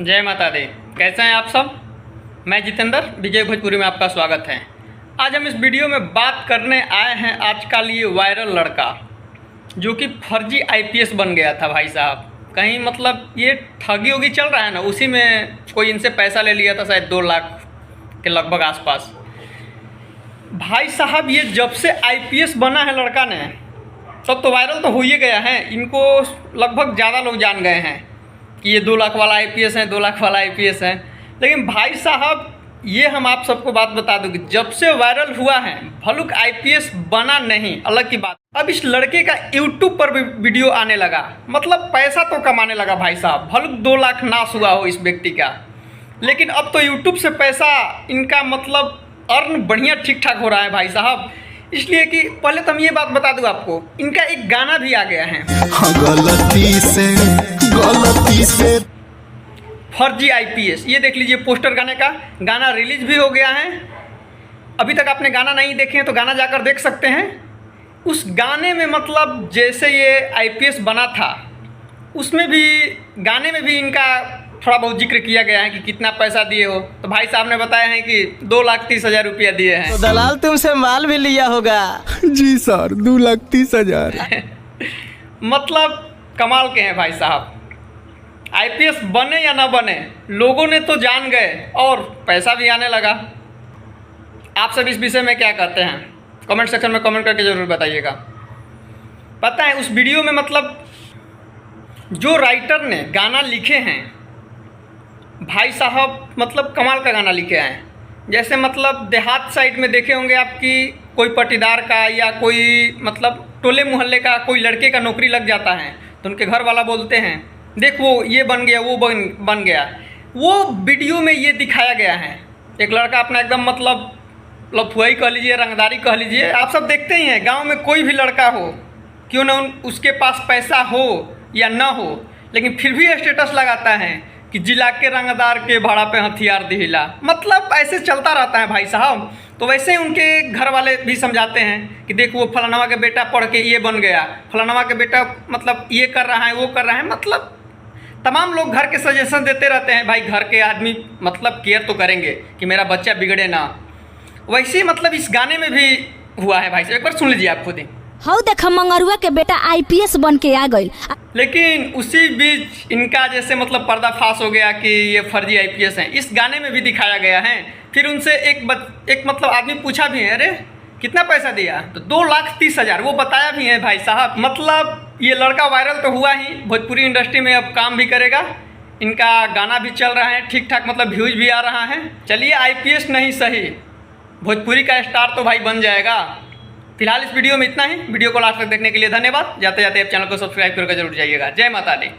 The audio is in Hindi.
जय माता दी। कैसे हैं आप सब। मैं जितेंद्र, विजय भोजपुरी में आपका स्वागत है। आज हम इस वीडियो में बात करने आए हैं आजकल ये वायरल लड़का जो कि फर्जी आईपीएस बन गया था। भाई साहब कहीं मतलब ये ठगी उगी चल रहा है ना, उसी में कोई इनसे पैसा ले लिया था, शायद 2 लाख के लगभग आसपास। भाई साहब ये जब से आईपीएस बना है लड़का ने, तब तो वायरल तो हो ही गया है। इनको लगभग ज़्यादा लोग जान गए हैं कि ये 2 लाख वाला आईपीएस है, 2 लाख वाला आईपीएस है। लेकिन भाई साहब ये हम आप सबको बात बता दूं कि जब से वायरल हुआ है भलुक आईपीएस बना नहीं, अलग की बात। अब इस लड़के का यूट्यूब पर भी वीडियो आने लगा, मतलब पैसा तो कमाने लगा भाई साहब। भलुक 2 लाख नाश हुआ हो इस व्यक्ति का, लेकिन अब तो यूट्यूब से पैसा इनका मतलब अर्न बढ़िया ठीक ठाक हो रहा है भाई साहब। इसलिए कि पहले तो हम ये बात बता दूं आपको, इनका एक गाना भी आ गया है गलती से फर्जी आईपीएस। ये देख लीजिए पोस्टर गाने का, गाना रिलीज भी हो गया है। अभी तक आपने गाना नहीं देखे हैं तो गाना जाकर देख सकते हैं। उस गाने में मतलब जैसे ये आईपीएस बना था उसमें भी, गाने में भी इनका थोड़ा बहुत जिक्र किया गया है कि कितना पैसा दिए हो। तो भाई साहब ने बताया है कि 2,30,000 रुपया दिए हैं। तो दलाल तुमसे माल भी लिया होगा। जी सर, 2,30,000। मतलब कमाल के हैं भाई साहब। आईपीएस बने या ना बने, लोगों ने तो जान गए और पैसा भी आने लगा। आप सब इस विषय में क्या कहते हैं कमेंट सेक्शन में कमेंट करके ज़रूर बताइएगा। पता है उस वीडियो में मतलब जो राइटर ने गाना लिखे हैं भाई साहब, मतलब कमाल का गाना लिखे हैं। जैसे मतलब देहात साइड में देखे होंगे आपकी, कोई पटीदार का या कोई मतलब टोले मोहल्ले का कोई लड़के का नौकरी लग जाता है तो उनके घर वाला बोलते हैं देख वो ये बन गया, वो बन गया। वो वीडियो में ये दिखाया गया है। एक लड़का अपना एकदम मतलब लफुआई कह लीजिए, रंगदारी कह लीजिए, आप सब देखते ही हैं। गांव में कोई भी लड़का हो, क्यों ना उसके पास पैसा हो या ना हो, लेकिन फिर भी स्टेटस लगाता है कि जिला के रंगदार के भाड़ा पे हथियार दिहिला। मतलब ऐसे चलता रहता है भाई साहब। तो वैसे उनके घर वाले भी समझाते हैं कि देख वो फलानवा के बेटा पढ़ के ये बन गया, फलानवा के बेटा मतलब ये कर रहा है, वो कर रहा है। मतलब तमाम लोग घर के सजेशन देते रहते हैं। भाई घर के आदमी मतलब केयर तो करेंगे कि मेरा बच्चा बिगड़े ना। वैसे ही मतलब इस गाने में भी हुआ है भाई साहब, एक बार सुन लीजिए आप खुद ही। हौ देख मंगरुआ के बेटा आईपीएस बन के आ गई। लेकिन उसी बीच इनका जैसे मतलब पर्दाफाश हो गया कि ये फर्जी आईपीएस हैं। इस गाने में भी दिखाया गया है। फिर उनसे एक मतलब आदमी पूछा भी है, अरे कितना पैसा दिया, तो 2,30,000 वो बताया भी है भाई साहब। मतलब ये लड़का वायरल तो हुआ ही, भोजपुरी इंडस्ट्री में अब काम भी करेगा। इनका गाना भी चल रहा है ठीक ठाक, मतलब व्यूज भी आ रहा है। चलिए आईपीएस नहीं सही, भोजपुरी का स्टार तो भाई बन जाएगा। फिलहाल इस वीडियो में इतना ही। वीडियो को लास्ट तक देखने के लिए धन्यवाद। जाते जाते आप चैनल को सब्सक्राइब करके जरूर जाइएगा। जय माता दी।